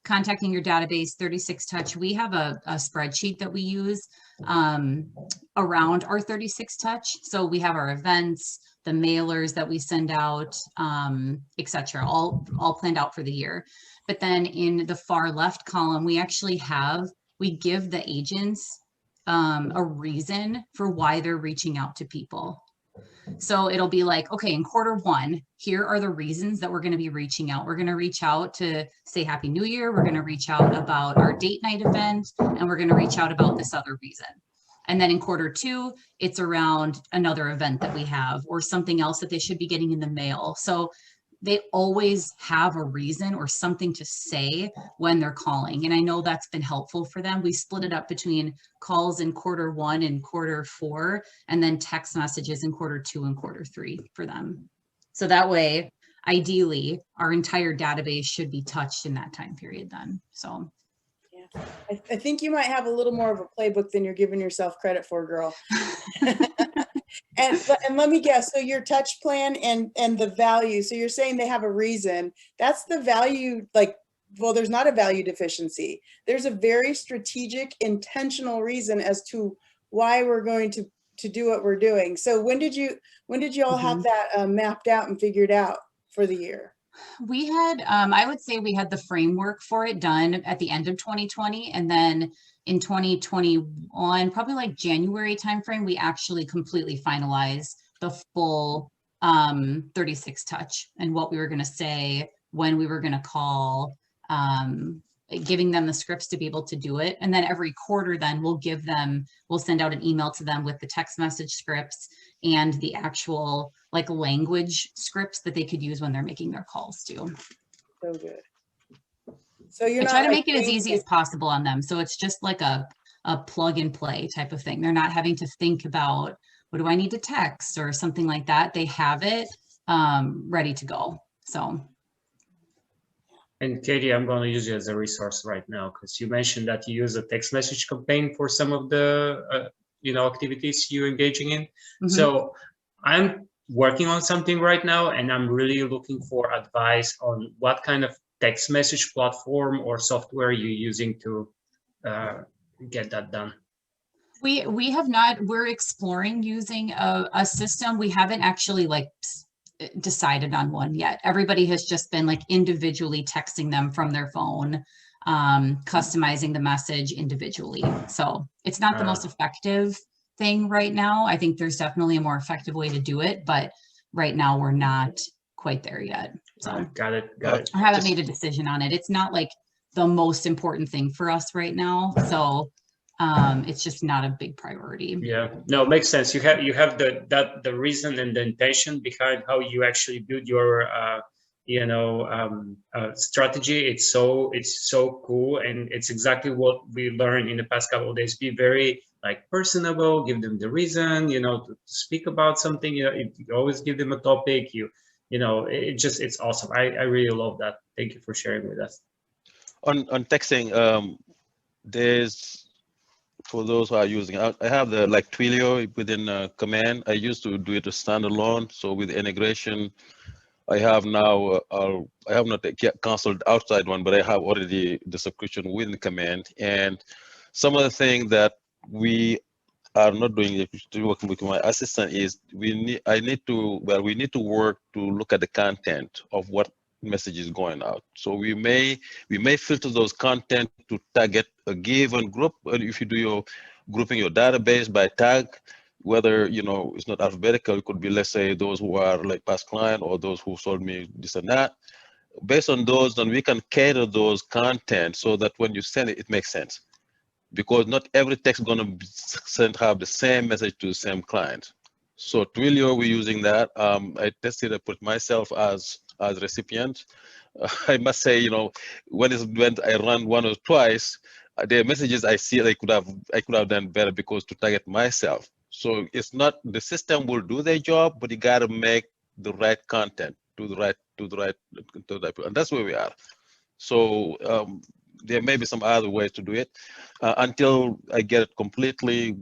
contacting your database, 36 touch, we have a spreadsheet that we use around our 36 touch. So we have our events, the mailers that we send out, etc., all planned out for the year. But then in the far left column, we give the agents a reason for why they're reaching out to people. So it'll be like, okay, in Q1, here are the reasons that we're going to be reaching out. We're going to reach out to say Happy New Year. We're going to reach out about our date night event, and we're going to reach out about this other reason. And then in Q2, it's around another event that we have or something else that they should be getting in the mail. So they always have a reason or something to say when they're calling. And I know that's been helpful for them. We split it up between calls in Q1 and Q4, and then text messages in Q2 and Q3 for them. So that way, ideally, our entire database should be touched in that time period then. So yeah, I think you might have a little more of a playbook than you're giving yourself credit for, girl. And let me guess, so your touch plan and the value, so you're saying they have a reason. That's the value, like, well, there's not a value deficiency. There's a very strategic, intentional reason as to why we're going to do what we're doing. So when did you all have that mapped out and figured out for the year? We had, I would say we had the framework for it done at the end of 2020, and then in 2021, probably like January timeframe, we actually completely finalized the full 36 touch and what we were going to say, when we were going to call, giving them the scripts to be able to do it. And then every quarter, then we'll send out an email to them with the text message scripts and the actual like language scripts that they could use when they're making their calls too. So good. So you're try to make it as easy as possible on them. So it's just like a plug and play type of thing. They're not having to think about, what do I need to text or something like that. They have it ready to go. So. And Katie, I'm going to use you as a resource right now, because you mentioned that you use a text message campaign for some of the activities you're engaging in. So I'm working on something right now, and I'm really looking for advice on what kind of text message platform or software you're using to get that done. We have not, we're exploring using a system. We haven't actually like decided on one yet. Everybody has just been like individually texting them from their phone, customizing the message individually. So it's not the most effective thing right now. I think there's definitely a more effective way to do it, but right now we're not quite there yet. So got it. I haven't made a decision on it. It's not like the most important thing for us right now. So it's just not a big priority. Yeah, no, it makes sense. You have the reason and the intention behind how you actually build your strategy. It's so cool, and it's exactly what we learned in the past couple of days. Be very like personable, give them the reason, to speak about something. You always give them a topic. It's awesome. I really love that. Thank you for sharing with us. On texting, there's, for those who are using, I have the like Twilio within Command. I used to do it as standalone. So with integration, I have now, I have not yet canceled outside one, but I have already the subscription within Command. And some of the things that we are not doing, working with my assistant, is we need to work to look at the content of what message is going out. So we may filter those content to target a given group. If you do your grouping your database by tag, whether it's not alphabetical, it could be, let's say, those who are like past client or those who sold me this and that. Based on those, then we can cater those content so that when you send it, it makes sense. Because not every text is going to have the same message to the same client. So Twilio, we're using that. I tested, I put myself as recipient. I must say, when I run one or twice, the messages I see, I could have done better because to target myself. So it's not, the system will do their job, but you got to make the right content to the right, and that's where we are. So there may be some other ways to do it until I get it completely,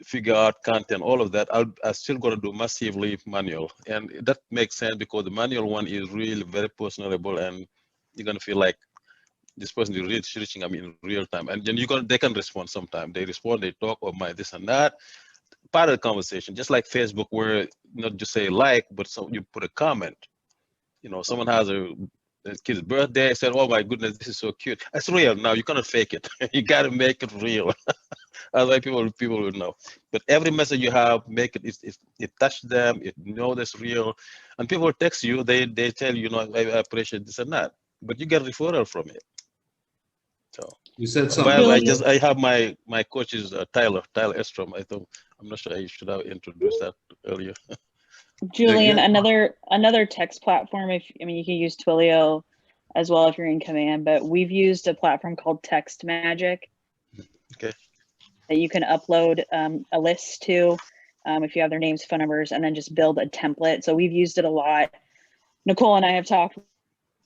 figure out content, all of that. I'm still going to do massively manual, and that makes sense because the manual one is really very personable, and you're going to feel like this person is really reaching in real time, and then they can respond sometime. They respond, they talk, or my this and that. Part of the conversation, just like Facebook, where not just say like, but so you put a comment. Someone has a kid's birthday, said, "Oh my goodness, this is so cute." That's real now. You cannot fake it. You got to make it real. Otherwise, people will know. But every message you have, make it touch them. It know that's real, and people text you. They tell you, I appreciate this and that. But you get referral from it. So you said something. Well, I have my coach is Tyler Estrom. I'm not sure I should have introduced that earlier. Julian, another text platform. You can use Twilio as well if you're in Command, but we've used a platform called TextMagic. Okay. That you can upload a list to, if you have their names, phone numbers, and then just build a template. So we've used it a lot. Nicole and I have talked.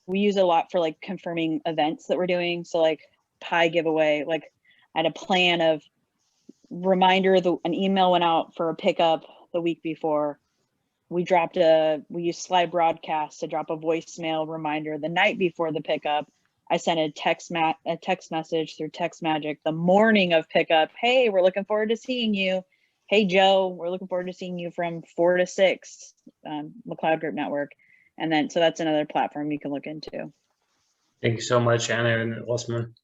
We use it a lot for like confirming events that we're doing. So like pie giveaway, like I had a plan of reminder, an email went out for a pickup the week before. We used Slide Broadcast to drop a voicemail reminder the night before the pickup. I sent a text message through TextMagic the morning of pickup. Hey, we're looking forward to seeing you. Hey, Joe, we're looking forward to seeing you from 4 to 6, McLeod Group Network. And then, so that's another platform you can look into. Thank you so much, Anna and Osman.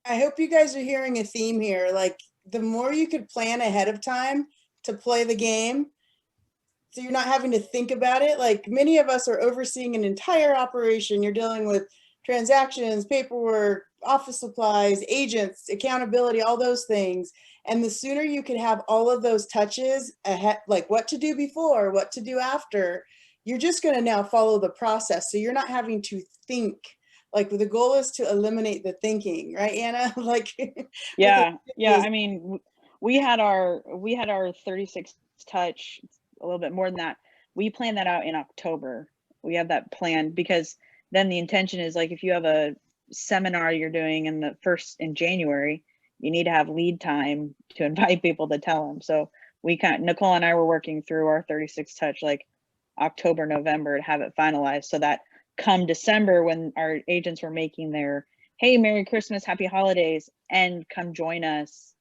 I hope you guys are hearing a theme here. Like, the more you could plan ahead of time to play the game, so you're not having to think about it. Like, many of us are overseeing an entire operation. You're dealing with transactions, paperwork, office supplies, agents, accountability, all those things. And the sooner you can have all of those touches ahead, like what to do before, what to do after, you're just going to now follow the process. So you're not having to think. Like, the goal is to eliminate the thinking, right, Anna? Like, yeah. I mean, we had our 36 touch, a little bit more than that. We planned that out in October. We have that planned because then the intention is, like, if you have a seminar you're doing in January, you need to have lead time to invite people to tell them. So Nicole and I were working through our 36 touch like October, November to have it finalized so that come December when our agents were making their, hey, Merry Christmas, Happy Holidays, and come join us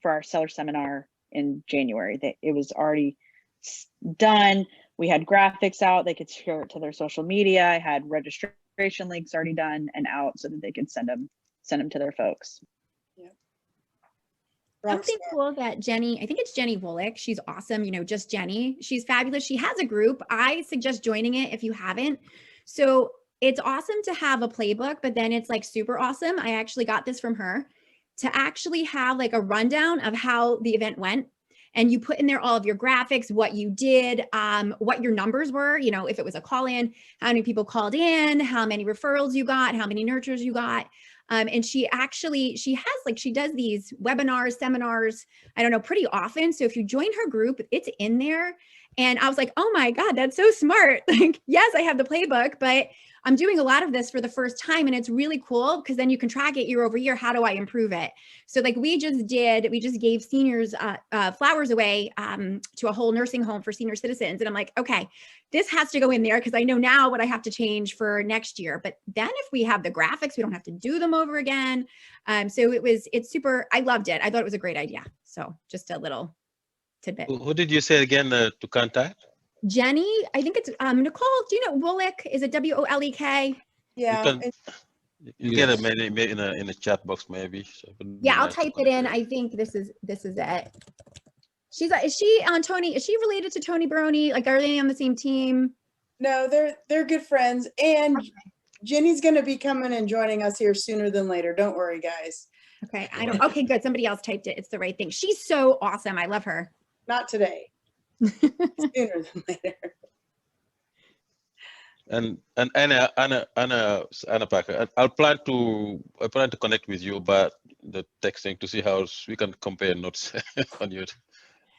for our seller seminar in January. It was already done. We had graphics out. They could share it to their social media. I had registration links already done and out so that they could send them to their folks. Something cool that Jenny, I think it's Jenny Wolek. She's awesome. You know, just Jenny. She's fabulous. She has a group. I suggest joining it if you haven't. So it's awesome to have a playbook, but then it's like super awesome. I actually got this from her to actually have like a rundown of how the event went. And you put in there all of your graphics, what you did, what your numbers were, you know, if it was a call in, how many people called in, how many referrals you got, how many nurtures you got. And she does these webinars, seminars, I don't know, pretty often. So if you join her group, it's in there. And I was like, oh my God, that's so smart. Like, yes, I have the playbook, but I'm doing a lot of this for the first time. And it's really cool because then you can track it year over year. How do I improve it? So like we just gave seniors flowers away to a whole nursing home for senior citizens. And I'm like, okay, this has to go in there because I know now what I have to change for next year. But then if we have the graphics, we don't have to do them over again. So it's super, I loved it. I thought it was a great idea. So just a little tidbit. Who did you say again to contact? Jenny, I think it's Nicole. Do you know Wolek? Is it WOLEK? Yeah. You get it maybe in a chat box maybe. So yeah, I'll type it in. I think this is it. Is she on Tony? Is she related to Tony Baroni? Like, are they on the same team? No, they're good friends. And okay. Jenny's going to be coming and joining us here sooner than later. Don't worry, guys. Okay, okay, good. Somebody else typed it. It's the right thing. She's so awesome. I love her. Not today. Sooner than later. And Anna Packer, I plan to connect with you about the texting to see how we can compare notes on your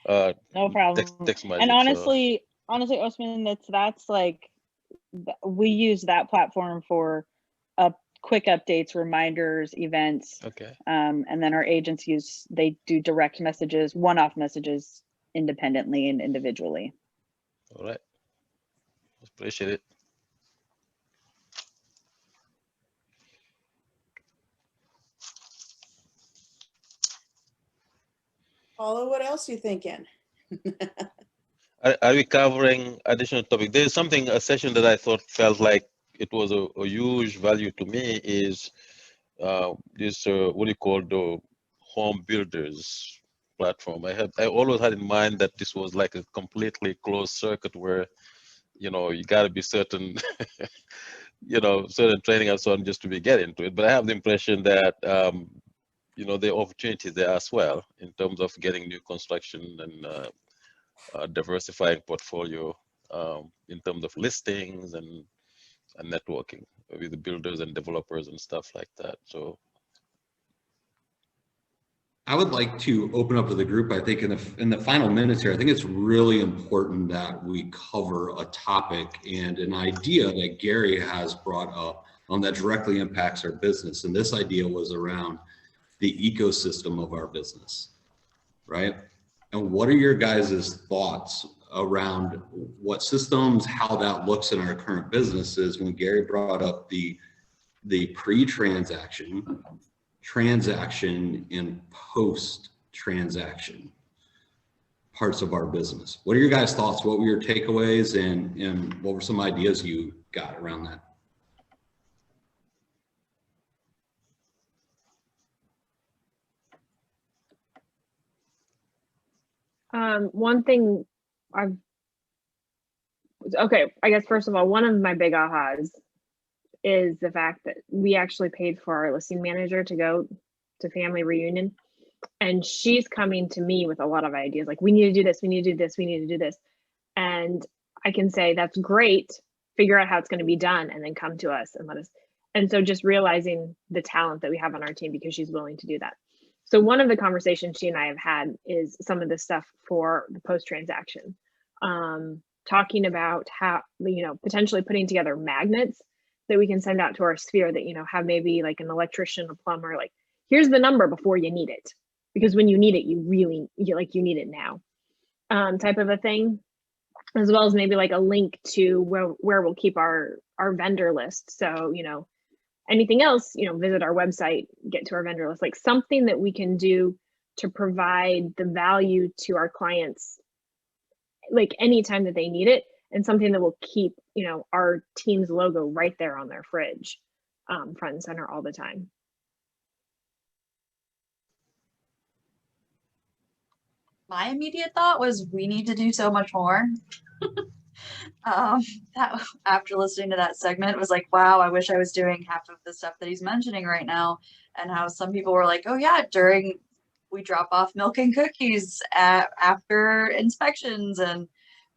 no problem. Text magic, and honestly, Osman, that's like we use that platform for quick updates, reminders, events. Okay. And then our agents they do direct messages, one-off messages independently and individually. All right. Appreciate it. Paula, what else are you thinking? Are we covering additional topic? There's a session that I thought felt like it was a huge value to me is this, what do you call the home builders platform. I always had in mind that this was like a completely closed circuit where, you know, you got to be certain, you know, certain training and so on just to get into it. But I have the impression that, you know, the opportunities there as well in terms of getting new construction and diversifying portfolio in terms of listings and networking with the builders and developers and stuff like that. So I would like to open up to the group. I think in the final minutes here, I think it's really important that we cover a topic and an idea that Gary has brought up that directly impacts our business. And this idea was around the ecosystem of our business, right? And what are your guys' thoughts around what systems, how that looks in our current businesses when Gary brought up the pre-transaction, transaction, and post-transaction parts of our business? What are your guys' thoughts? What were your takeaways and what were some ideas you got around that? One thing I guess first of all, one of my big ahas is the fact that we actually paid for our listing manager to go to family reunion, and she's coming to me with a lot of ideas like, we need to do this, we need to do this, we need to do this. And I can say, that's great, figure out how it's going to be done and then come to us and let us. And so just realizing the talent that we have on our team because she's willing to do that. So one of the conversations she and I have had is some of the stuff for the post-transaction, talking about how, you know, potentially putting together magnets that we can send out to our sphere that, you know, have maybe like an electrician, a plumber, like, here's the number before you need it. Because when you need it, you need it now. type of a thing, as well as maybe like a link to where we'll keep our vendor list. So, you know, anything else, you know, visit our website, get to our vendor list, like something that we can do to provide the value to our clients, like anytime that they need it, and something that will keep, you know, our team's logo right there on their fridge, front and center all the time. My immediate thought was we need to do so much more. That after listening to that segment was like, wow, I wish I was doing half of the stuff that he's mentioning right now. And how some people were like, oh yeah, we drop off milk and cookies after inspections, and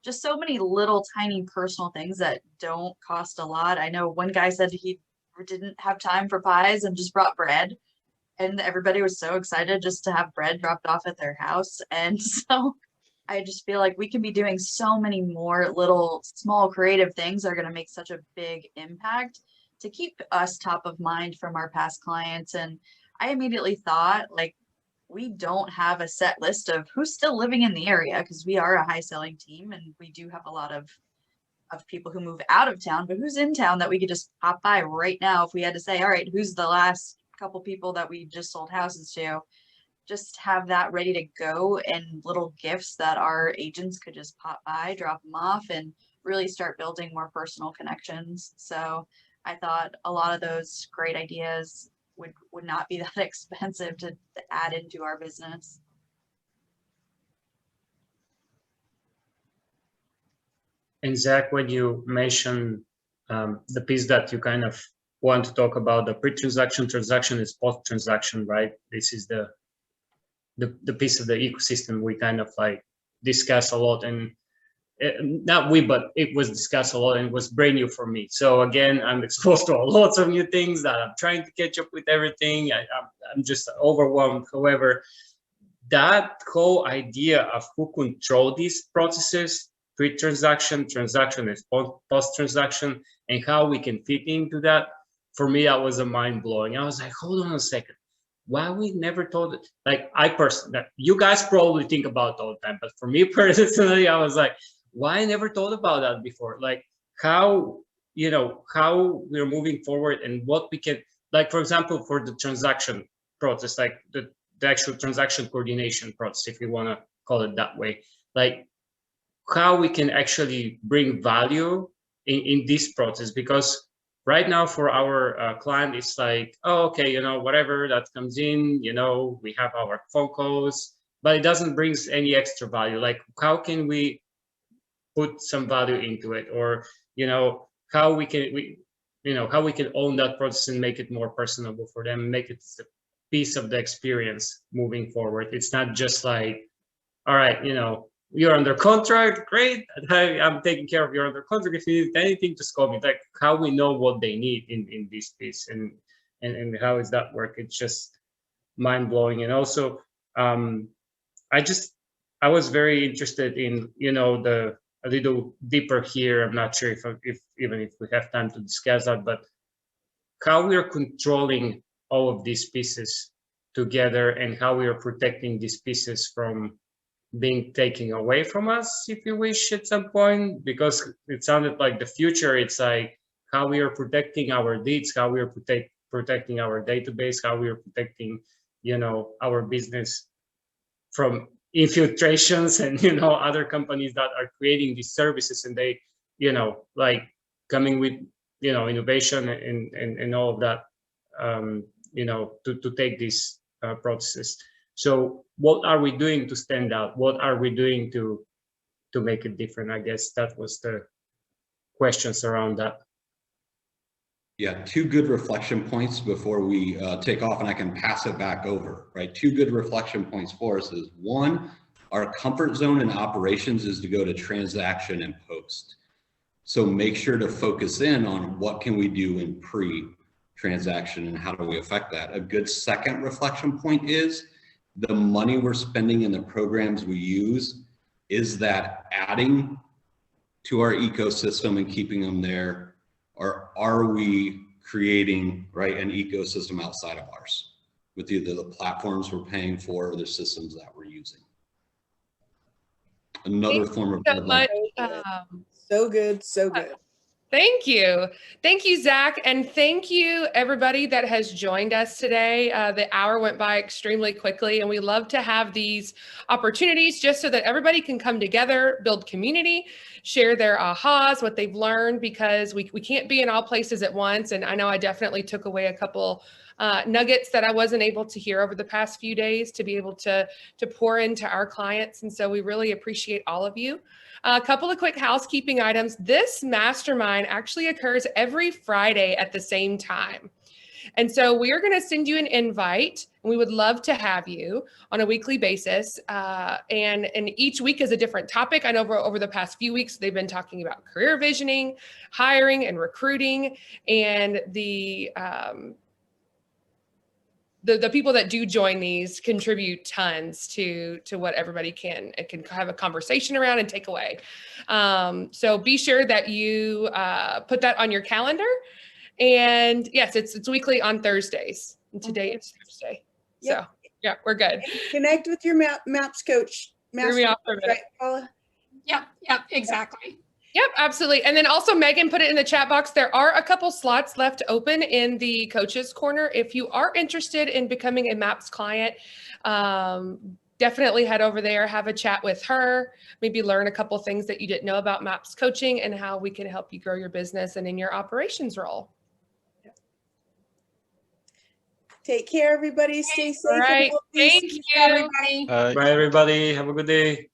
just so many little tiny personal things that don't cost a lot. I know one guy said he didn't have time for pies and just brought bread, and everybody was so excited just to have bread dropped off at their house. And so I just feel like we can be doing so many more little small creative things that are going to make such a big impact to keep us top of mind from our past clients. And I immediately thought, like, we don't have a set list of who's still living in the area, because we are a high selling team and we do have a lot of people who move out of town, but who's in town that we could just pop by right now if we had to say, all right, who's the last couple people that we just sold houses to? Just have that ready to go, and little gifts that our agents could just pop by, drop them off, and really start building more personal connections. So I thought a lot of those great ideas would not be that expensive to add into our business. And Zach, when you mentioned the piece that you kind of want to talk about, the pre-transaction, transaction is post-transaction, right? This is the piece of the ecosystem we kind of like discuss a lot, and not we, but it was discussed a lot, and it was brand new for me. So again, I'm exposed to lots of new things that I'm trying to catch up with everything. I'm just overwhelmed. However, that whole idea of who control these processes, pre-transaction, transaction, and post-transaction, and how we can fit into that, for me, that was a mind-blowing. I was like, hold on a second. Why we never told it? Like, I personally, you guys probably think about it all the time, but for me personally, I was like, why I never thought about that before? Like, how, you know, how we're moving forward and what we can, like, for example, for the transaction process, like the actual transaction coordination process, if you want to call it that way, like how we can actually bring value in this process. Because right now for our client, it's like, oh, okay, you know, whatever that comes in, you know, we have our phone calls, but it doesn't bring any extra value. Like, how can we put some value into it? Or, you know, how we can own that process and make it more personable for them, make it a piece of the experience moving forward. It's not just like, all right, you know, you're under contract, great, I'm taking care of your under contract. If you need anything, just call me. Like, how we know what they need in this piece, and how does that work? It's just mind-blowing. And also, I was very interested in, you know, a little deeper here. I'm not sure if even if we have time to discuss that, but how we are controlling all of these pieces together, and how we are protecting these pieces from being taken away from us, if you wish, at some point. Because it sounded like the future, it's like how we are protecting our leads, how we are protecting our database, how we are protecting, you know, our business from infiltrations and, you know, other companies that are creating these services, and they, you know, like coming with, you know, innovation and all of that, you know, to take these processes. So what are we doing to stand out? What are we doing to make it different? I guess that was the questions around that. Yeah, two good reflection points before we take off, and I can pass it back over, right? Two good reflection points for us is, one, our comfort zone in operations is to go to transaction and post. So make sure to focus in on what can we do in pre-transaction and how do we affect that. A good second reflection point is the money we're spending in the programs we use, is that adding to our ecosystem and keeping them there? Or are we creating, right, an ecosystem outside of ours with either the platforms we're paying for or the systems that we're using? another Thank form you of so advice. much. So good, so good. Thank you. Thank you, Zach. And thank you, everybody that has joined us today. The hour went by extremely quickly, and we love to have these opportunities just so that everybody can come together, build community, share their ahas, what they've learned, because we can't be in all places at once. And I know I definitely took away a couple nuggets that I wasn't able to hear over the past few days to be able to pour into our clients. And so we really appreciate all of you. A couple of quick housekeeping items. This mastermind actually occurs every Friday at the same time. And so we are going to send you an invite. And we would love to have you on a weekly basis. And each week is a different topic. I know over the past few weeks, they've been talking about career visioning, hiring and recruiting, and the people that do join these contribute tons to what everybody can have a conversation around and take away. So be sure that you put that on your calendar. And yes, it's weekly on Thursdays. And today it's Thursday. Yep. So yeah, we're good. Connect with your MAPS coach. Hear me off for a minute. Right, Paula? Yep, exactly. Yep, absolutely. And then also Megan put it in the chat box. There are a couple slots left open in the coaches corner. If you are interested in becoming a MAPS client, definitely head over there, have a chat with her, maybe learn a couple things that you didn't know about MAPS coaching and how we can help you grow your business and in your operations role. Take care, everybody. Stay safe. All right. Thank you. Everybody. Bye, everybody. Have a good day.